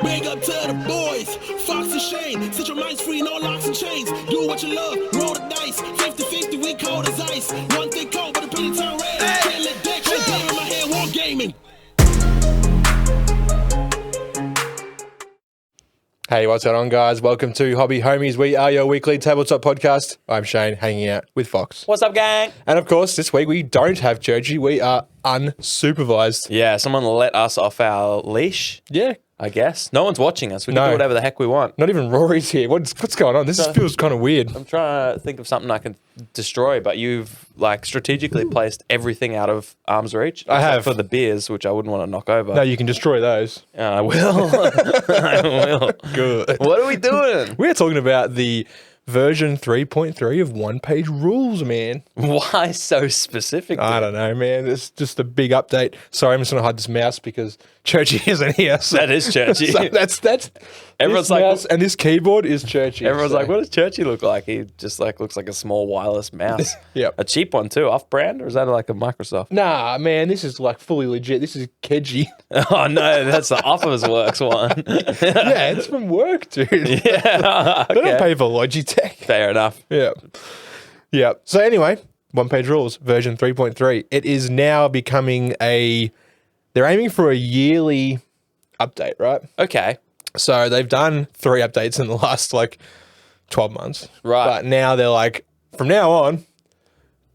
Big up to the boys, Fox and Shane. Set your minds free, no locks and chains. Do what you love, roll the dice. 50-50, we cold as ice. One thing cold, but the penny turn red. Can't let that shit play in my head, war gaming. Hey, what's going on, guys? Welcome to Hobby Homies. We are your weekly tabletop podcast. I'm Shane, hanging out with Fox. What's up, gang? And of course, this week we don't have Churchy. We are unsupervised. Yeah, someone let us off our leash, Yeah. I guess. No one's watching us. We can No. do whatever the heck we want. Not even Rory's here. What's going on? This feels kind of weird. I'm trying to think of something I can destroy, but you've strategically placed everything out of arm's reach. I have. For the beers, which I wouldn't want to knock over. No, you can destroy those. I will. I will. Good. What are we doing? We're talking about the version 3.3 of OnePageRules, man. Why so specific? I don't know, man. It's just a big update. Sorry, I'm just going to hide this mouse because Churchy isn't here. So, That is Churchy. so that's Everyone's this like, mouse and this keyboard is Churchy. Everyone's so. like, what does Churchy look like? He just looks like a small wireless mouse. Yep. A cheap one too, off-brand, or is that like a Microsoft? Nah, man, this is like fully legit. This is Kedgy. Oh no, that's the Office Works one. Yeah, it's from work, dude. Yeah, They don't okay. pay for Logitech. Fair enough. Yeah. Yeah. So anyway, OnePageRules version 3.3. It is now becoming they're aiming for a yearly update, right? Okay, So they've done 3 updates in the last 12 months. Right. But now they're like, from now on,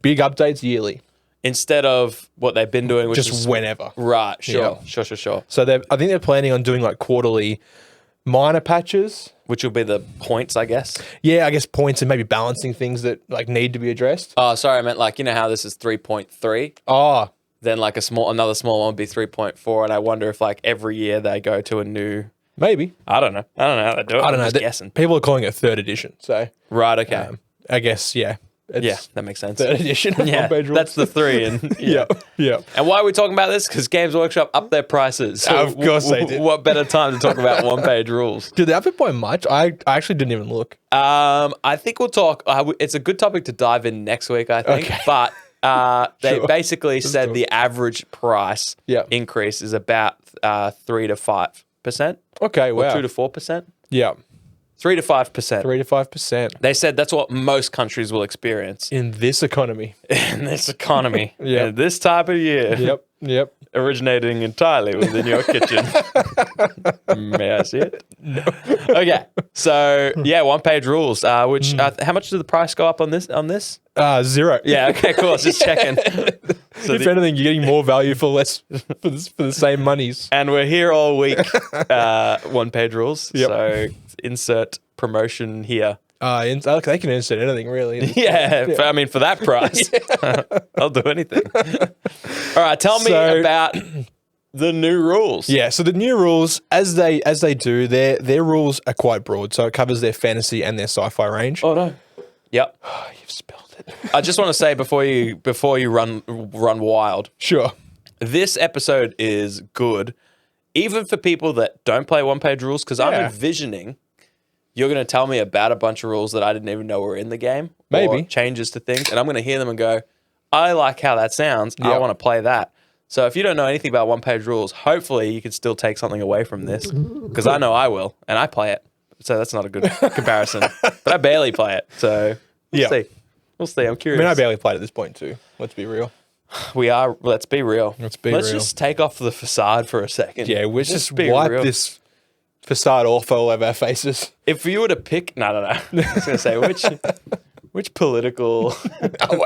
big updates yearly. instead of what they've been doing, which Just is whenever. right. Sure, Yeah. sure. So I think they're planning on doing quarterly minor patches. Which will be the points, I guess. Yeah, I guess points and maybe balancing things that need to be addressed. Oh, sorry, I meant you know how this is 3.3. Oh, Then another small one would be 3.4, and I wonder if every year they go to a new. maybe. I don't know how they do it. I don't I'm know. just guessing. People are calling it 3rd edition. So Right. Okay. I guess, yeah. It's Yeah, that makes sense. 3rd edition of Yeah, OnePageRules. that's the 3. And Yeah. And why are we talking about this? Because Games Workshop upped their prices. So Of course they did. What better time to talk about OnePageRules? Did they up it by much? I actually didn't even look. I think we'll talk. It's a good topic to dive in next week, I think. Okay. But they Sure. basically said talk. the average price Yeah. increase is about 3 to 5%. Okay, Or wow. 2 to 4%. Yeah. 3 to 5%. 3 to 5% They said that's what most countries will experience in this economy. in this economy. Yeah. In this type of year. Yep. Originating entirely within your kitchen. May I see it? No. Okay. So, yeah, OnePageRules, which, how much did the price go up on this? 0. Yeah, okay, cool. I was just checking. So If anything, you're getting more value for less for the same monies. and we're here all week, OnePageRules. Yep. So, insert promotion here. They can insert anything really. Yeah, for that price, I'll do anything. All right, tell me So- about the new rules. Yeah, so the new rules, as they do, their rules are quite broad. So it covers their fantasy and their sci-fi range. Oh no. Yep. You've spelled it. I just want to say before you run wild, Sure. this episode is good, even for people that don't play OnePageRules, because I'm Yeah. envisioning you're going to tell me about a bunch of rules that I didn't even know were in the game. Maybe. Or changes to things, and I'm going to hear them and go, I like how that sounds. I Yep. want to play that. So if you don't know anything about OnePageRules, hopefully you can still take something away from this, because I know I will, and I play it. So that's not a good comparison. But I barely play it, so Yeah. see. We'll see. I'm I curious. mean, I barely played at this point too. Let's be real. Let's be real. Let's be Let's real. just take off the facade for a second. Yeah, we'll just be wipe real. this facade off all of our faces. If you were to pick, no. I was going to say, which political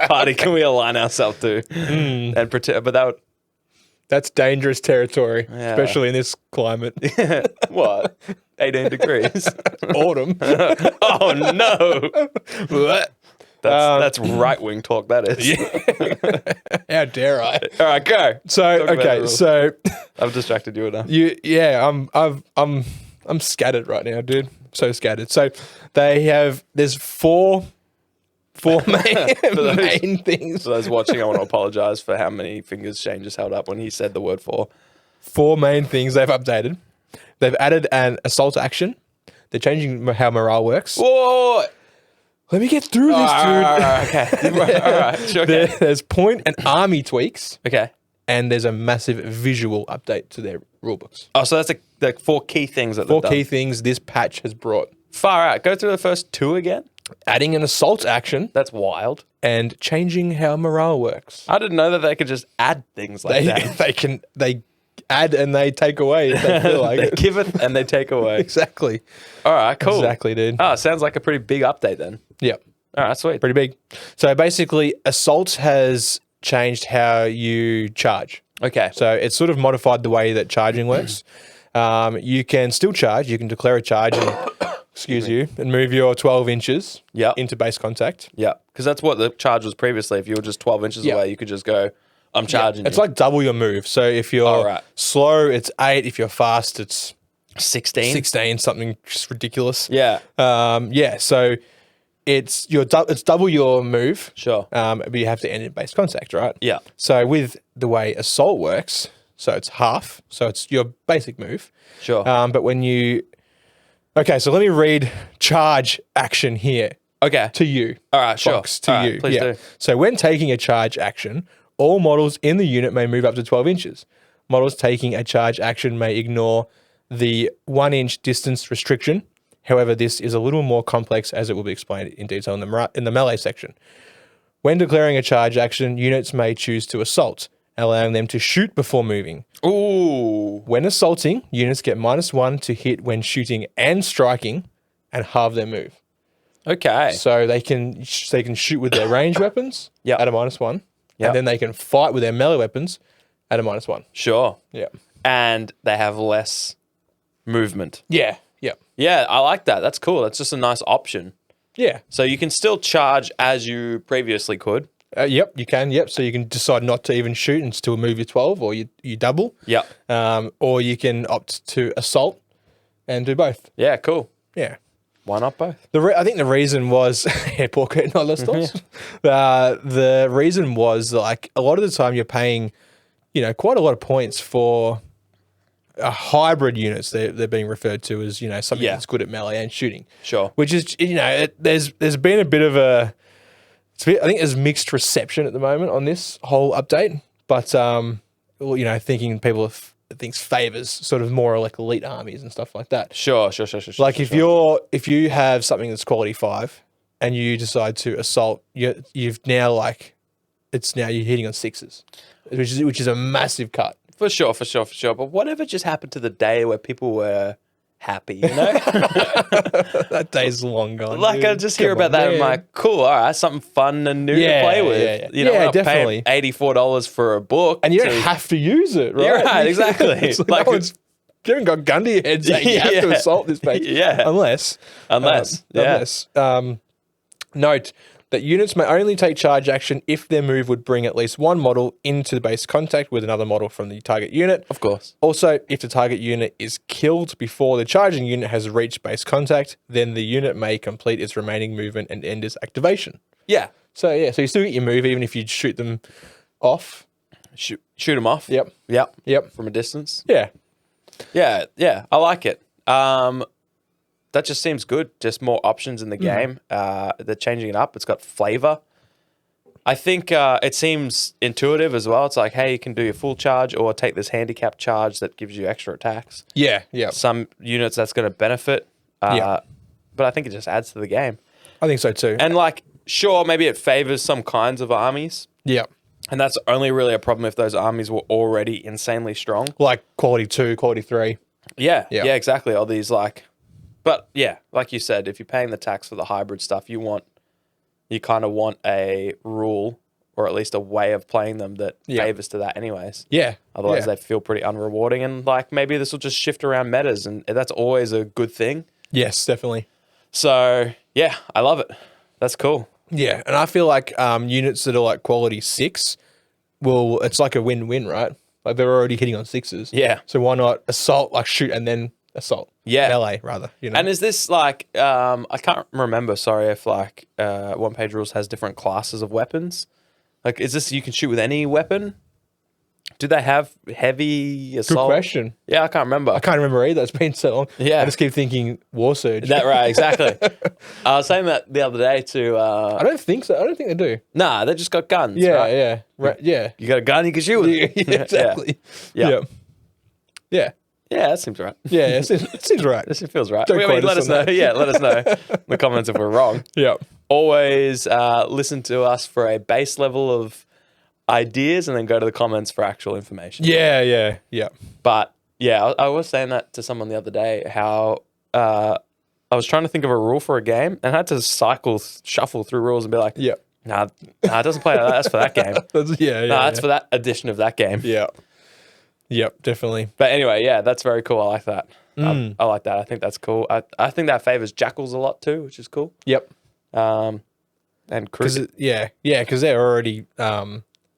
party can we align ourselves to and pretend? But that would, That's dangerous territory, Yeah. especially in this climate. what? 18 degrees. Autumn. Oh no! That's right wing talk. That is. How dare I? All right, go. So Talk about the okay, rules. so I've distracted you enough. I'm scattered right now, dude. So scattered. So there's four main things. For those watching, I want to apologize for how many fingers Shane just held up when he said the word "for." 4 main things they've updated. They've added an assault action. They're changing how morale works. Whoa! Let me get through this, dude. Okay. All right. Sure. Okay. There's point and army tweaks, Okay. and there's a massive visual update to their rulebooks. Oh, so that's the 4 key things that Four they've key done. things this patch has brought. Far out. Go through the first 2 again. Adding an assault action That's wild. and changing how morale works. I didn't know that they could just add things like that. They add and they take away if they feel like They it. give it and they take away. Exactly. All right, cool. Exactly, dude. Oh, sounds like a pretty big update then. Yep. All right, sweet. Pretty big. So basically, assault has changed how you charge. Okay. So it's sort of modified the way that charging works. You can still charge. You can declare a charge and, and move your 12 inches Yep. into base contact. Yeah, because that's what the charge was previously. If you were just 12 inches Yeah. away, you could just go, I'm charging It's you. like double your move. So if you're Oh, right. slow, it's 8. If you're fast, it's 16. 16, something just ridiculous. Yeah, So it's double your move. sure. But you have to end in base contact, right? Yeah. So with the way assault works, so it's half. So it's your basic move. Sure. But when you... Okay, so let me read charge action here Okay. to you. All right, sure. Fox, to All right, you. please do. So when taking a charge action, all models in the unit may move up to 12 inches. Models taking a charge action may ignore the 1-inch distance restriction. However, this is a little more complex as it will be explained in detail in the melee section. When declaring a charge action, units may choose to assault, allowing them to shoot before moving. Ooh. When assaulting, units get -1 to hit when shooting and striking and halve their move. Okay. So they can shoot with their ranged weapons Yep. at a -1. Yep. And then they can fight with their melee weapons at a -1. Sure. Yeah. And they have less movement. Yeah. Yeah. Yeah, I like that. That's cool. That's just a nice option. Yeah. So you can still charge as you previously could. Yep, you can. Yep. So you can decide not to even shoot and still move your 12 or you double. Yep. Or you can opt to assault and do both. Yeah, cool. Yeah. Why not both? I think the reason was porque no los dos. The reason was like a lot of the time you're paying, quite a lot of points for a hybrid units. They're being referred to as something Yeah. that's good at melee and shooting. Sure. Which is there's been a bit of I think there's mixed reception at the moment on this whole update, but thinking people thinks favors sort of more like elite armies and stuff like that. Sure. Like if you have something that's quality 5 and you decide to assault, you've now you're hitting on 6s, which is a massive cut. For sure. But whatever just happened to the day where people were happy, That day's long gone. Like dude. I just hear Come about on, that and I'm man. like, cool, all right, something fun and new to Yeah, play with. yeah. You know, Yeah, we're not definitely. paying $84 for a book. And you don't have to use it, right? You're right, exactly. It's like, Like- no one's you haven't got gun to your head saying you have to Yeah. assault this base. Yeah. Unless. Note that units may only take charge action if their move would bring at least one model into the base contact with another model from the target unit. Of course. Also, if the target unit is killed before the charging unit has reached base contact, then the unit may complete its remaining movement and end its activation. Yeah. So you still get your move even if you shoot them off. Shoot them off. Yep. Yep. From a distance. Yeah. Yeah. I like it. That just seems good. Just more options in the game. They're changing it up. It's got flavor. I think it seems intuitive as well. It's like, hey, you can do your full charge or take this handicap charge that gives you extra attacks. Yeah. Some units that's going to benefit. Yeah. But I think it just adds to the game. I think so too. And sure, maybe it favors some kinds of armies. Yeah. And that's only really a problem if those armies were already insanely strong. Like quality 2, quality 3. Yeah, exactly. All these but yeah, like you said, if you're paying the tax for the hybrid stuff, you kind of want a rule or at least a way of playing them that favors to that anyways. Yeah. Otherwise they feel pretty unrewarding and maybe this will just shift around metas and that's always a good thing. Yes, definitely. So yeah, I love it. That's cool. Yeah, and I feel like units that are like quality 6 it's like a win-win, right? Like they're already hitting on 6s. Yeah. So why not assault, shoot and then assault? Yeah. Melee, rather. And is this I can't remember, sorry, if OnePageRules has different classes of weapons. Is this you can shoot with any weapon? Do they have heavy assault? Good question. Yeah, I can't remember. I can't remember either. It's been so long. Yeah. I just keep thinking War Surge. That right, exactly. I was saying that the other day to I don't think so. I don't think they do. nah, they just got guns. Yeah, right? yeah. Right, yeah. You got a gun, you can shoot with it. Yeah, exactly. Yeah. Yeah. Yeah, that seems right. Yeah, it seems right. This feels right. Don't quote Let us us on know. that. Yeah, let us know in the comments if we're wrong. Yeah. Always listen to us for a base level of ideas and then go to the comments for actual information. Yeah. But yeah, I was saying that to someone the other day, how I was trying to think of a rule for a game and I had to shuffle through rules and be like, Yeah. nah, it doesn't play like that. That's for that game. That's for that edition of that game. Yeah. Yep, definitely. But anyway, yeah, that's very cool. I like that. I like that. I think that's cool. I think that favors jackals a lot too, which is cool. Yep. And cricket. Because they're already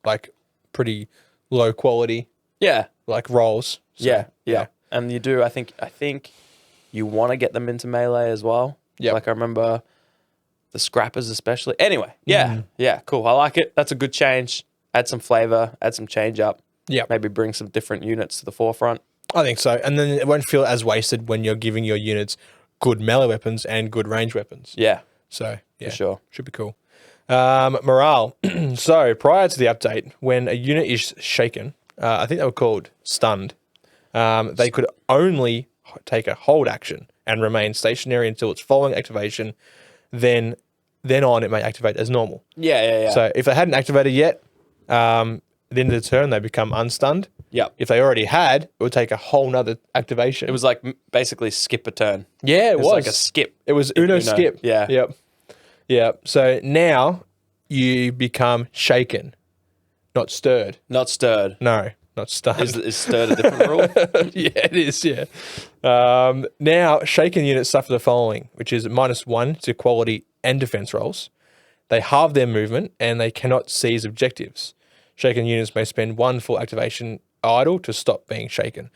like pretty low quality Yeah. like roles. So, Yeah. And you do. I think you want to get them into melee as well. Yep. Like I remember the scrappers especially. Anyway, yeah, cool. I like it. That's a good change. Add some flavor. Add some change up. Yeah. Maybe bring some different units to the forefront. I think so. And then it won't feel as wasted when you're giving your units good melee weapons and good range weapons. Yeah, So, yeah. for sure. Should be cool. Morale. So, prior to the update, when a unit is shaken, I think they were called stunned, they could only take a hold action and remain stationary until its following activation. Then on, it may activate as normal. Yeah. So, if they hadn't activated yet, at the end of the turn, they become unstunned. Yep. If they already had, it would take a whole nother activation. It was like basically skip a turn. Yeah, it was like a skip. It was Uno skip. Yeah. Yep. So now you become shaken, not stirred. Not stirred. No, not stunned. Is stirred a different rule? Yeah, it is. Yeah. Now shaken units suffer the following, which is -1 to quality and defense rolls. They halve their movement and they cannot seize objectives. Shaken units may spend 1 full activation idle to stop being shaken.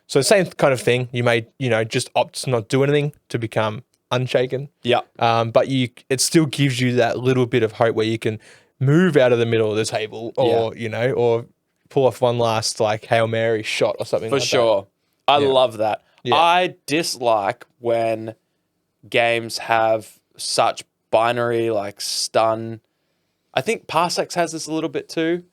So the same kind of thing. You may, just opt to not do anything to become unshaken. Yeah. But it still gives you that little bit of hope where you can move out of the middle of the table, or or pull off one last like Hail Mary shot or something. For like sure. I love that. Yeah. I dislike when games have such binary like stun. I think Parsecs has this a little bit too.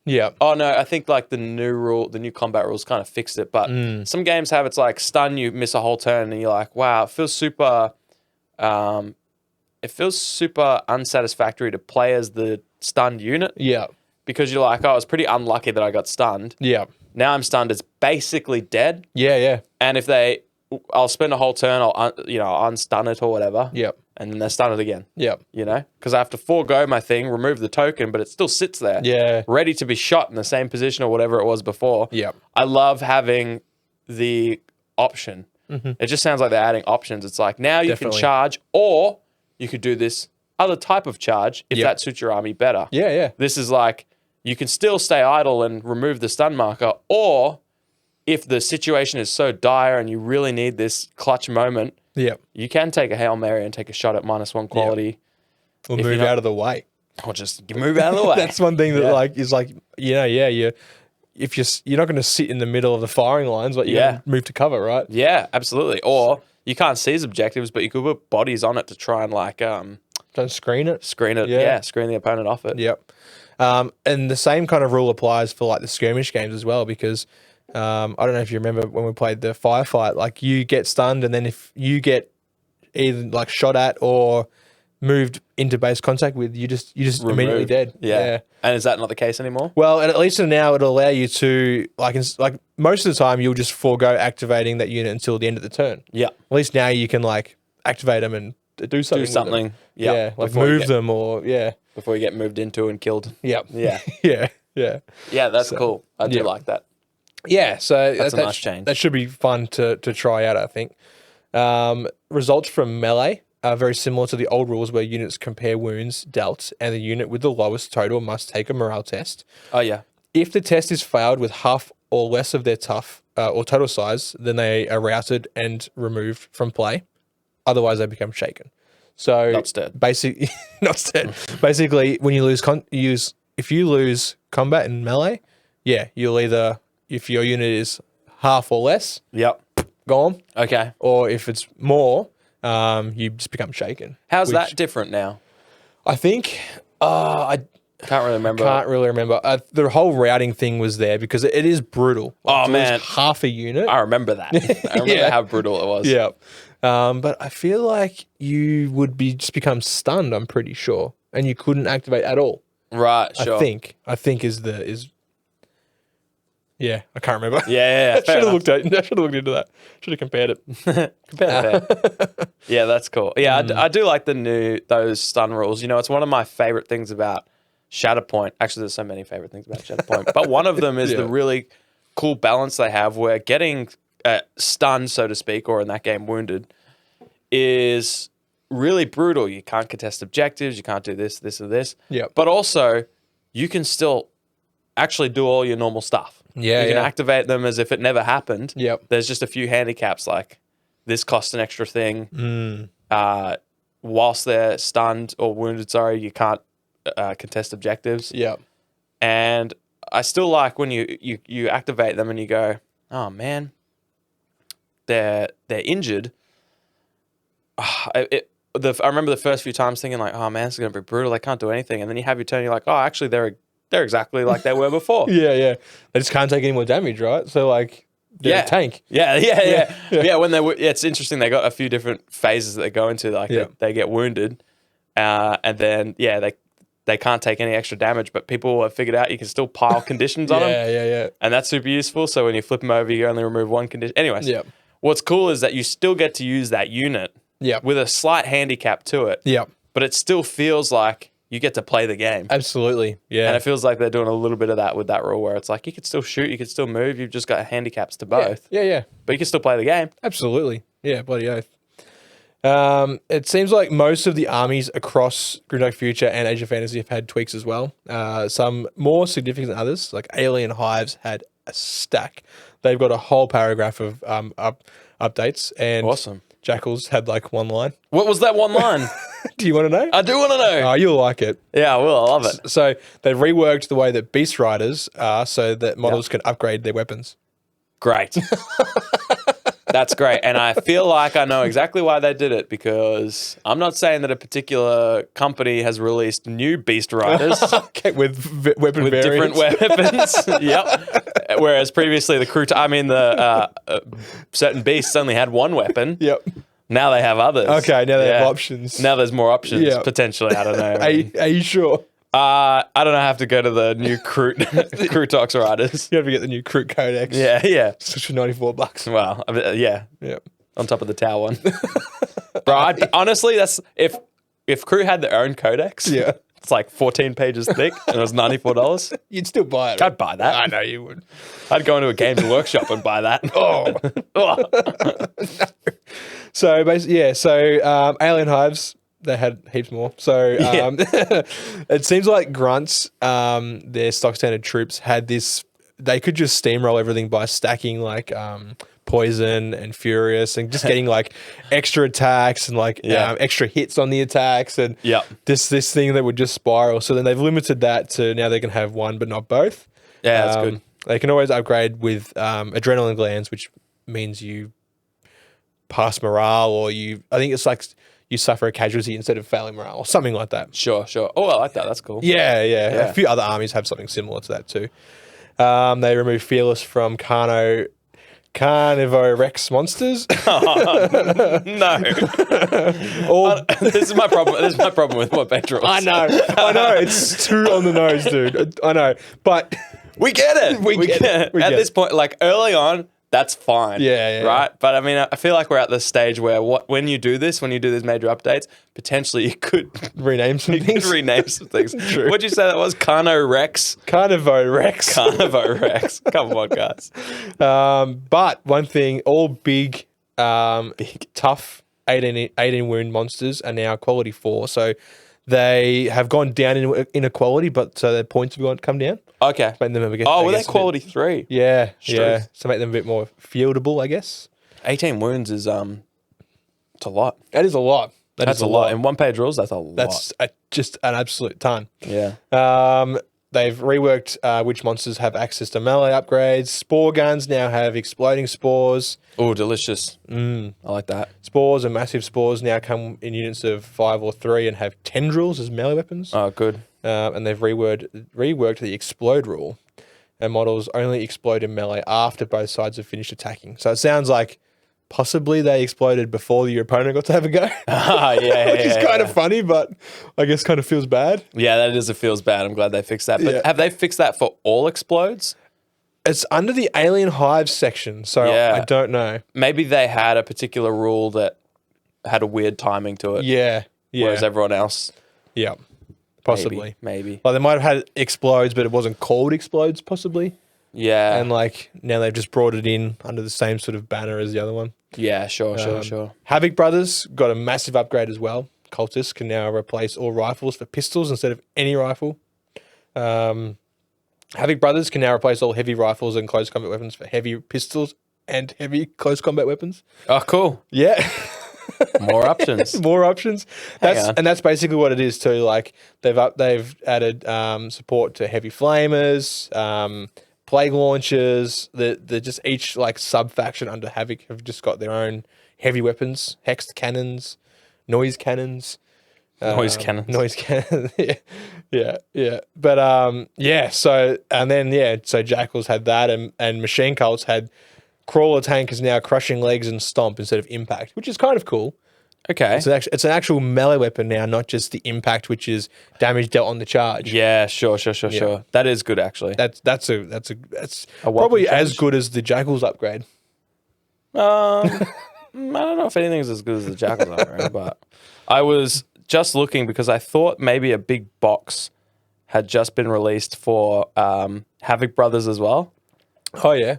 Yeah. Oh no, I think like the new combat rules kind of fixed it. But some games have it's like stun, you miss a whole turn, and you're like, wow, it feels super unsatisfactory to play as the stunned unit. Yeah. Because you're like, oh, I was pretty unlucky that I got stunned. Yeah. Now I'm stunned, it's basically dead. Yeah. And if I'll spend a whole turn, I'll unstun it or whatever. Yep. And then they stun it again. Yep. Because I have to forego my thing, remove the token, but it still sits there. Yeah. Ready to be shot in the same position or whatever it was before. Yep. I love having the option. It just sounds like they're adding options. It's like now you Definitely. can charge, or you could do this other type of charge if Yep. that suits your army better. Yeah. This is like you can still stay idle and remove the stun marker, or if the situation is so dire and you really need this clutch moment, Yep. you can take a Hail Mary and take a shot at -1 quality. Or If move you're not- out of the way. Or just move out of the way. That's one thing that Yeah. is like, if you're not going to sit in the middle of the firing lines, but you're going to move to cover, right? Yeah, absolutely. Or you can't seize objectives, but you could put bodies on it to try and like Don't screen it. screen it. Yeah. Yeah, screen the opponent off it. Yep. And the same kind of rule applies for like the skirmish games as well, because I don't know if you remember when we played the firefight, like you get stunned, and then if you get either like shot at or moved into base contact with, you just immediately Removed. dead. Yeah. And is that not the case anymore? Well, and at least now it'll allow you to like most of the time you'll just forego activating that unit until the end of the turn. Yeah. At least now you can like activate them and do something. Do with them. something. Yeah. Like Before you move get- them or before you get moved into and killed. Yep. Yeah. Yeah. Yeah, that's cool. I do yeah. like that. Yeah, so That's a nice change. That should be fun to try out, I think. Results from melee are very similar to the old rules where units compare wounds dealt, and the unit with the lowest total must take a morale test. Oh yeah. If the test is failed with half or less of their tough or total size, then they are routed and removed from play. Otherwise, they become shaken. So Not stirred. Not stirred. Basically, when you lose if you lose combat in melee, you'll either, if your unit is half or less, Yep. gone, Okay. or if it's more, you just become shaken. How's Which that different now? I think Can't really remember. Can't really remember. The whole routing thing was there because it is brutal. Like, Oh, man. half a unit. I remember that. I remember Yeah. how brutal it was. Yeah. But I feel like you would just become stunned, I'm pretty sure. And you couldn't activate at all. Right, sure. I think is yeah, I can't remember. Yeah. I should have looked into that. Should have compared it. Compare that. Yeah, that's cool. Yeah, I do like those stun rules. You know, it's one of my favorite things about Shatterpoint. Actually, there's so many favorite things about Shatterpoint, but one of them is the really cool balance they have where getting stunned, so to speak, or in that game wounded, is really brutal. You can't contest objectives. You can't do this, or this. Yeah. But also, you can still actually do all your normal stuff. Yeah, You can activate them as if it never happened. Yep. There's just a few handicaps like this costs an extra thing. Whilst they're stunned or wounded, you can't contest objectives. Yeah. And I still like when you activate them and you go, oh man, they're injured. I remember the first few times thinking like, oh man, this is gonna be brutal. They can't do anything. And then you have your turn, you're like, oh, actually they're exactly like they were before. Yeah. They just can't take any more damage, right? So like, they're a tank. Yeah. When it's interesting. They got a few different phases that they go into. Like they get wounded, and then they can't take any extra damage. But people have figured out you can still pile conditions on them. Yeah. And that's super useful. So when you flip them over, you only remove one condition. Anyways, what's cool is that you still get to use that unit with a slight handicap to it. Yeah. But it still feels like you get to play the game. Absolutely. Yeah. And it feels like they're doing a little bit of that with that rule where it's like you could still shoot, you could still move, you've just got handicaps to both. Yeah. But you can still play the game. Absolutely. Yeah, bloody oath. It seems like most of the armies across Grimdark Future and Age of Fantasy have had tweaks as well. Some more significant than others, like Alien Hives had a stack. They've got a whole paragraph of updates. And Awesome. Jackals had like one line. What was that one line? Do you want to know? I do want to know. Oh, you'll like it. Yeah, I will. I love it. So they've reworked the way that Beast Riders are so that models can upgrade their weapons. Great. That's great. And I feel like I know exactly why they did it because I'm not saying that a particular company has released new Beast Riders with weapon variants. different weapons. Yep. Whereas previously the certain beasts only had one weapon. Yep. Now they have others. Okay, now they have options. Now there's more options, potentially. I don't know. Are you sure? I don't know. I have to go to the new Crutox Riders. You have to get the new Crut Codex. Yeah. It's for $94. Well, yeah. Yep. On top of the Tower one. Bro, honestly, that's if Crew had their own codex, it's like 14 pages thick and it was $94. You'd still buy it. I'd buy that. I know you would. I'd go into a Games Workshop and buy that. No. So basically, Alien Hives, they had heaps more. So it seems like Grunts, their stock standard troops had this. They could just steamroll everything by stacking like Poison and Furious and just getting like extra attacks and like extra hits on the attacks and this thing that would just spiral. So then they've limited that to now they can have one but not both. Yeah, that's good. They can always upgrade with adrenaline glands, which means you pass morale or I think it's like you suffer a casualty instead of failing morale or something like that. Sure. Oh, I like that. That's cool. Yeah. A few other armies have something similar to that too. They removed Fearless from Carnivorex monsters. No. This is my problem. This is my problem with OnePageRules. I know. It's too on the nose, dude. I know. But we get it. We get it. At this point, like early on, that's fine. Yeah. Right? But I mean, I feel like we're at the stage where when you do these major updates, potentially you could rename some things. True. What'd you say that was? Carnivorex? Carnivorex. Come on, guys. But one thing, all big, tough 18 wound monsters are now quality 4. So they have gone down in quality, but so their points have come down. Okay. Make them they're quality 3. Yeah. So make them a bit more fieldable, I guess. 18 wounds is it's a lot. That is a lot. That's a lot. In OnePageRules, that's a lot. That's just an absolute ton. Yeah. They've reworked which monsters have access to melee upgrades. Spore guns now have exploding spores. Oh, delicious. I like that. Spores and massive spores now come in units of 5 or 3 and have tendrils as melee weapons. Oh, good. and they've reworked the explode rule, and models only explode in melee after both sides have finished attacking. So it sounds like possibly they exploded before your opponent got to have a go. Which is kind of funny, but I guess kind of feels bad. Yeah, that is, it feels bad. I'm glad they fixed that. But have they fixed that for all explodes? It's under the Alien Hive section, so I don't know. Maybe they had a particular rule that had a weird timing to it. Yeah. Whereas everyone else... Yeah. Possibly. Maybe. Like they might have had explodes, but it wasn't called explodes, possibly. Yeah. And like now they've just brought it in under the same sort of banner as the other one. Yeah, sure. Havoc Brothers got a massive upgrade as well. Cultists can now replace all rifles for pistols instead of any rifle. Havoc Brothers can now replace all heavy rifles and close combat weapons for heavy pistols and heavy close combat weapons. Oh, cool. Yeah. More options. More options. That's basically what it is too. Like they've added support to heavy flamers, plague launchers. They're just each like sub faction under Havoc have just got their own heavy weapons, hexed cannons, noise cannons. Noise cannons. Yeah. But so Jackals had that, and Machine Cults had Crawler Tankers now crushing legs and stomp instead of impact, which is kind of cool. Okay. It's an actual melee weapon now, not just the impact, which is damage dealt on the charge. Yeah, sure. That is good, actually. That's probably as good as the Jackals upgrade. I don't know if anything's as good as the Jackals upgrade, but I was just looking because I thought maybe a big box had just been released for Havoc Brothers as well. Oh yeah.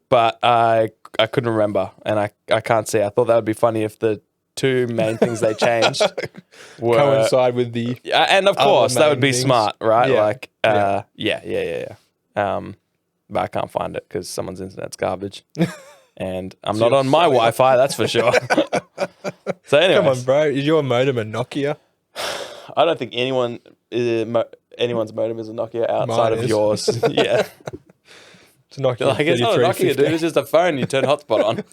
But I couldn't remember, and I can't see. I thought that would be funny if the two main things they changed were coincide with the and of course that would be smart, right? Yeah. Like yeah. But I can't find it because someone's internet's garbage, and I'm not on my Wi-Fi. That's for sure. So anyway, come on, bro. Is your modem a Nokia? I don't think anyone's modem is a Nokia outside of yours. Yeah. It's a Nokia. Like, it's not a Nokia, dude. It's just a phone. You turn hotspot on.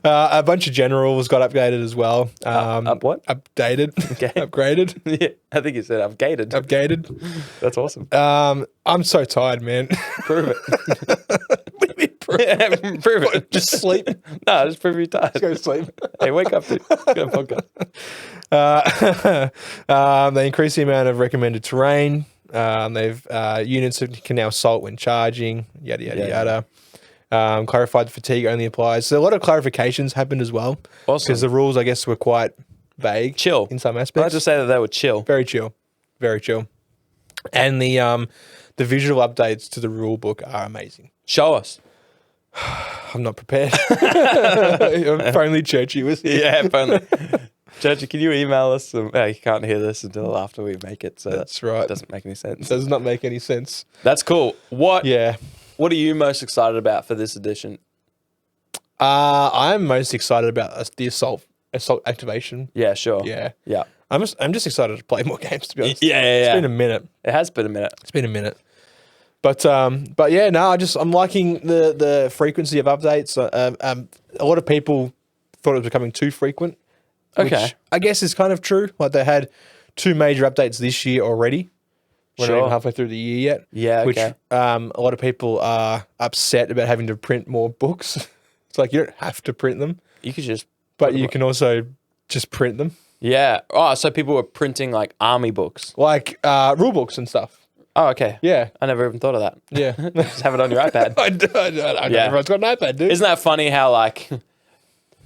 A bunch of generals got upgraded as well. What? Updated. Okay. Upgraded. Yeah, I think you said upgated. Upgraded. That's awesome. I'm so tired, man. Prove it. What do you mean prove it? Prove it. Just sleep. No, just prove you're tired. Just go to sleep. Hey, wake up, dude. Go podcast. They increased the amount of recommended terrain. They've units can now assault when charging. Yada. Clarified the fatigue only applies. So a lot of clarifications happened as well. Awesome. Because the rules, I guess, were quite vague. Chill. In some aspects. I'd just say that they were chill. Very chill. Very chill. And the visual updates to the rule book are amazing. Show us. I'm not prepared. If only Churchy was here. Yeah, if only. Churchy, can you email us? You can't hear this until after we make it. So that's right. It doesn't make any sense. Does not make any sense. That's cool. What are you most excited about for this edition? I'm most excited about the assault activation. Yeah, sure. Yeah. I'm just excited to play more games, to be honest. Yeah. It's been a minute. It has been a minute. It's been a minute. But yeah, no, I'm liking the frequency of updates. A lot of people thought it was becoming too frequent. Okay. Which I guess is kind of true. Like they had 2 major updates this year already. We're not even halfway through the year yet. Yeah, Which a lot of people are upset about having to print more books. It's like you don't have to print them. You could just... But you can also just print them. Yeah. Oh, so people were printing like army books. Like rule books and stuff. Oh, okay. Yeah. I never even thought of that. Yeah. Just have it on your iPad. I know everyone's got an iPad, dude. Isn't that funny how like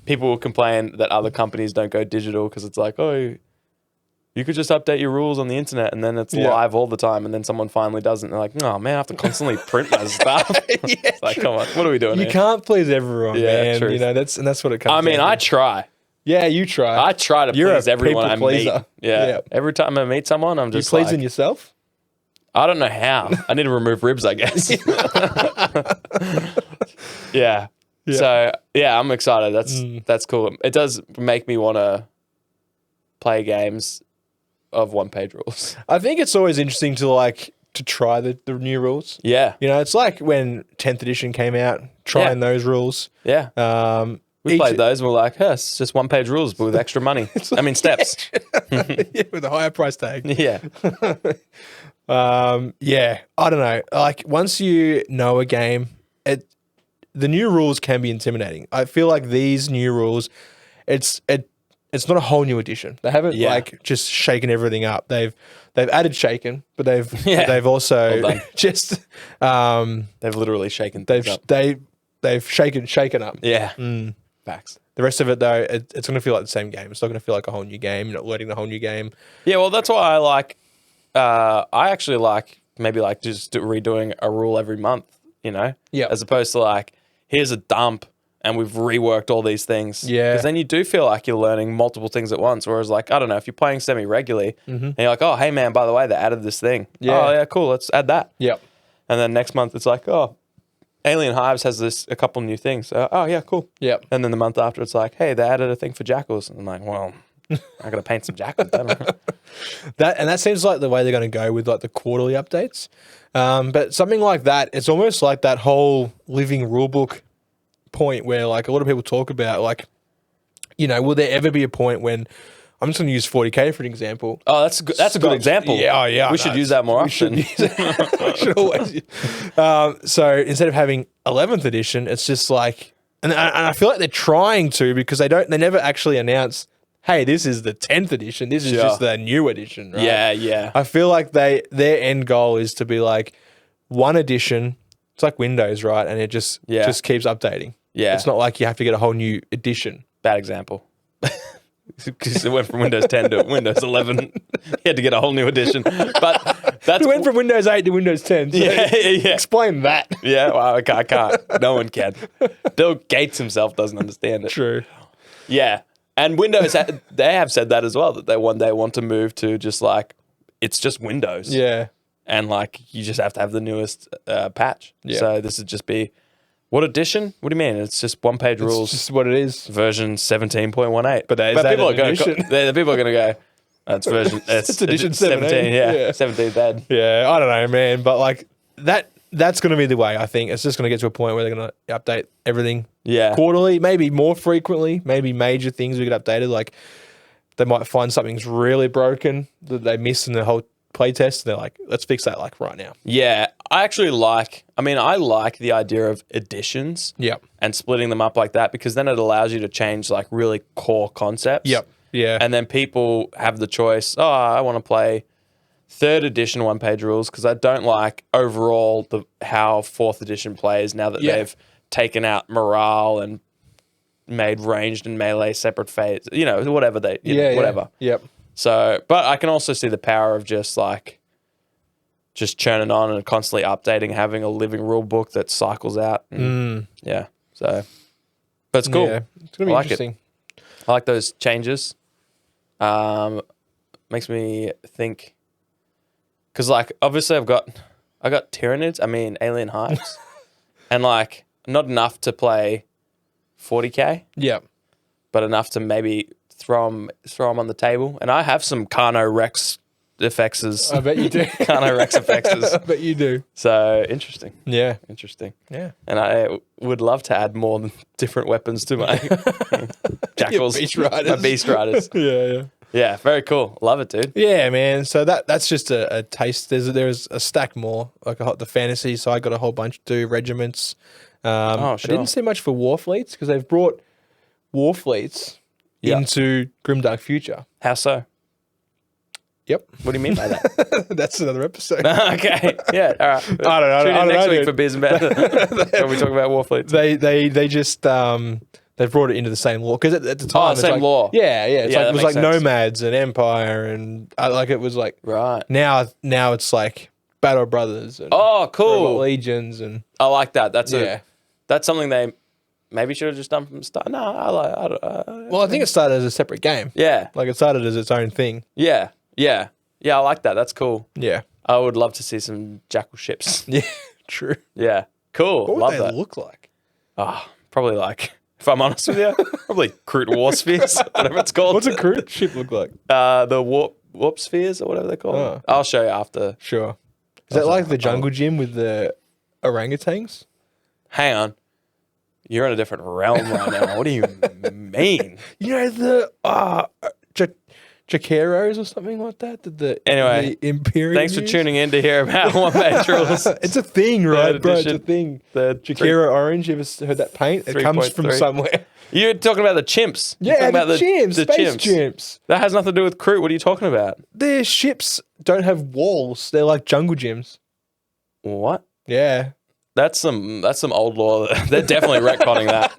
people will complain that other companies don't go digital because it's like, oh, you could just update your rules on the internet and then it's live all the time, and then someone finally does it and they're like, oh man, I have to constantly print my stuff. It's like, come on, what are we doing here? You can't please everyone, man. Truth. You know, that's what it comes I mean, down to. I try. Yeah, you try. I try to please everyone I meet. Yeah. Every time I meet someone, I'm just you pleasing yourself? I don't know how. I need to remove ribs, I guess. Yeah. So yeah, I'm excited. That's cool. It does make me want to play games of OnePageRules. I think it's always interesting to try the new rules. Yeah. You know, it's like when 10th edition came out, trying those rules. Yeah. We played those and we're like, it's just one-page rules, but with extra money. I mean, steps. Yeah, with a higher price tag. Yeah. Yeah, I don't know. Like once you know a game, the new rules can be intimidating. I feel like these new rules, it's not a whole new edition. They haven't like just shaken everything up. They've added shaken, but they've also Well done. just They've literally shaken things up. they've shaken up. Yeah. Facts. The rest of it though, it's going to feel like the same game. It's not going to feel like a whole new game. You're not learning the whole new game. Yeah, well, that's why I like. I actually like maybe like just redoing a rule every month. You know, as opposed to like here's a dump and we've reworked all these things. Yeah, because then you do feel like you're learning multiple things at once. Whereas like I don't know if you're playing semi-regularly and you're like, oh hey man, by the way they added this thing. Yeah, oh yeah, cool. Let's add that. Yep. And then next month it's like, oh, Alien Hives has a couple new things. Oh yeah, cool. Yep. And then the month after it's like, hey, they added a thing for jackals. And I'm like, well, I got to paint some jackals. That seems like the way they're going to go with like the quarterly updates. But something like that, it's almost like that whole living rulebook point where like a lot of people talk about like, you know, will there ever be a point when I'm just going to use 40K for an example. Oh, that's a good example. Yeah, oh, yeah. We should use that more often. We should always use. So instead of having 11th edition, it's just like, and I feel like they're trying to because they never actually announce, hey, this is the 10th edition. This is just the new edition, right? Yeah, yeah. I feel like their end goal is to be like one edition. It's like Windows, right? And it just keeps updating. Yeah. It's not like you have to get a whole new edition. Bad example. Because it went from Windows 10 to Windows 11. You had to get a whole new edition. But it went from Windows 8 to Windows 10. So explain that. Yeah, well, I can't. No one can. Bill Gates himself doesn't understand it. True. Yeah. And Windows, they have said that as well, that they one day want to move to just like, it's just Windows. Yeah. And like, you just have to have the newest patch. Yeah. So this would just be, what edition? What do you mean? It's just one-page rules. It's just what it is. Version 17.18. But people are going to go, that's version, it's edition 17. Yeah. 17th ed. Yeah, I don't know, man. But like, that's going to be the way, I think. It's just going to get to a point where they're going to update everything quarterly, maybe more frequently, maybe major things will get updated. Like they might find something's really broken that they missed in the whole playtest. And they're like, let's fix that like right now. Yeah, I like the idea of editions and splitting them up like that because then it allows you to change like really core concepts. Yep. Yeah. And then people have the choice, I want to play 3rd edition one-page rules because I don't like overall how 4th edition plays now that they've taken out morale and made ranged and melee separate phase, whatever whatever. Yep. So, but I can also see the power of just churning on and constantly updating, having a living rule book that cycles out. And, yeah. So, but it's cool. Yeah, it's going to be interesting. I like those changes. Makes me think, because like obviously I got Tyranids, Alien Hives, and like not enough to play 40K. Yeah. But enough to maybe throw them on the table. And I have some Carno Rex effects. I bet you do. Carno Rex effects. I bet you do. So interesting. Yeah. Interesting. Yeah. And I would love to add more different weapons to my jackals. Beast Riders. My Beast Riders. Yeah. Yeah, very cool. Love it, dude. Yeah, man. So that's just a taste. There's a stack more. Like the fantasy, so I got a whole bunch to do. Regiments. Sure. I didn't see much for war fleets because they've brought war fleets into Grimdark Future. How so? Yep. What do you mean by that? That's another episode. Okay. Yeah. All right. I don't know. Tune in next week for Beers and Banter when we talk about war fleets. They just they've brought it into the same lore because at the time same lore. Yeah. It was like nomads and empire and it was like right now it's like Battle Brothers and cool legions and I like that. That's something they maybe should have just done from the start. No, I think it started as a separate game. Yeah, like it started as its own thing. Yeah. I like that. That's cool. Yeah, I would love to see some jackal ships. Yeah, true. Yeah, cool. What love would they look like? Probably like. If I'm honest with you, probably Kroot War Spheres, whatever it's called. What's a Kroot ship look like? The warp spheres or whatever they're called. Oh. I'll show you after. Sure. Is that like the jungle gym with the orangutans? Hang on. You're in a different realm right now. What do you mean? You know the Jaqueros or something like that. Anyway, the Imperial. Thanks for tuning in to hear about One Page Rules. It's a thing, right, bro? It's a edition. thing. The Jaquero orange. You ever heard that paint? It comes from 3.3. somewhere. You're talking about the chimps. You're Yeah, talking the about chimps, the space chimps. That has nothing to do with crew. What are you talking about? Their ships don't have walls. They're like jungle gyms. What? Yeah. That's some old lore. They're definitely retconning that.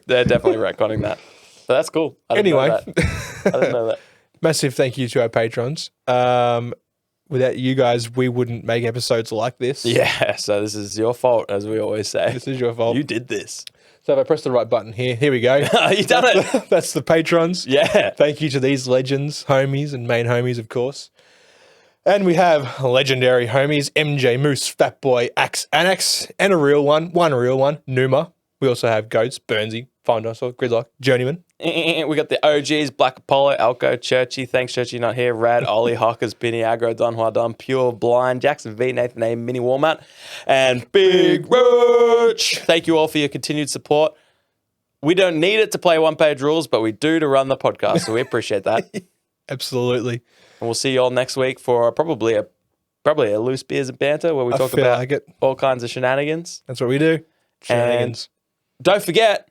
They're definitely retconning that. But that's cool. I didn't know Anyway. that. I didn't know that. Massive thank you to our patrons. Without you guys, we wouldn't make episodes like this. Yeah, so this is your fault, as we always say. This is your fault. You did this. So if I press the right button here we go. You done it. That's the patrons. Yeah. Thank you to these legends, homies, and main homies, of course. And we have legendary homies, MJ, Moose, Fatboy, Axe, Annex, and a real one real one, Numa. We also have Goats, Burnsy, Fine Dinosaur, Gridlock, Journeyman. We got the OGs, Black Apollo, Alco, Churchy. Thanks, Churchy, not here. Rad, Ollie, Hawkers, Binny, Aggro, Don Huadon, Pure, Blind, Jackson V, Nathan A, Mini Walmart, and Big Roach. Thank you all for your continued support. We don't need it to play One Page Rules, but we do to run the podcast, so we appreciate that. And Absolutely. we'll see you all next week for probably a loose beers and banter where we talk feel about like it. all kinds of shenanigans. That's what we do. Shenanigans. Don't forget,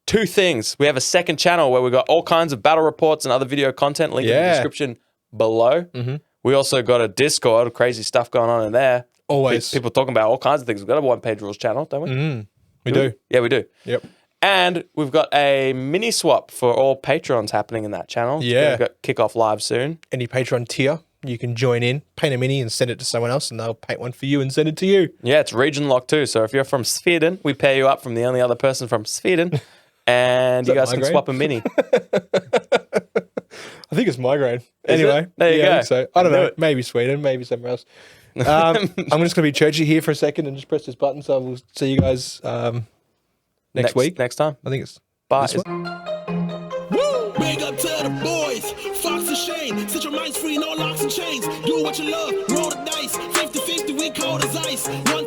2 things. We have a second channel where we've got all kinds of battle reports and other video content. Link in the description below. Mm-hmm. We also got a Discord, crazy stuff going on in there. Always. People talking about all kinds of things. We've got a One Page Rules channel, don't we? We do. Yeah, we do. Yep. And we've got a mini swap for all patrons happening in that channel. Yeah. We've got kick off live soon. Any Patreon tier, you can join in, paint a mini and send it to someone else, and they'll paint one for you and send it to you. Yeah, it's region locked too. So if you're from Sweden, we pair you up from the only other person from Sweden, and you guys can swap a mini. I think it's migraine. Anyway, it? There you yeah, go. I think so. I don't I knew know. it. Maybe Sweden, maybe somewhere else. I'm just going to be churchy here for a second and just press this button. So we'll see you guys next week. Next time. I think it's Bye. this one. Woo! Big up to the boys, Fox and Shane. Set your minds free, no locks and chains. Do what you love, roll the dice. 50-50, we cold as ice. One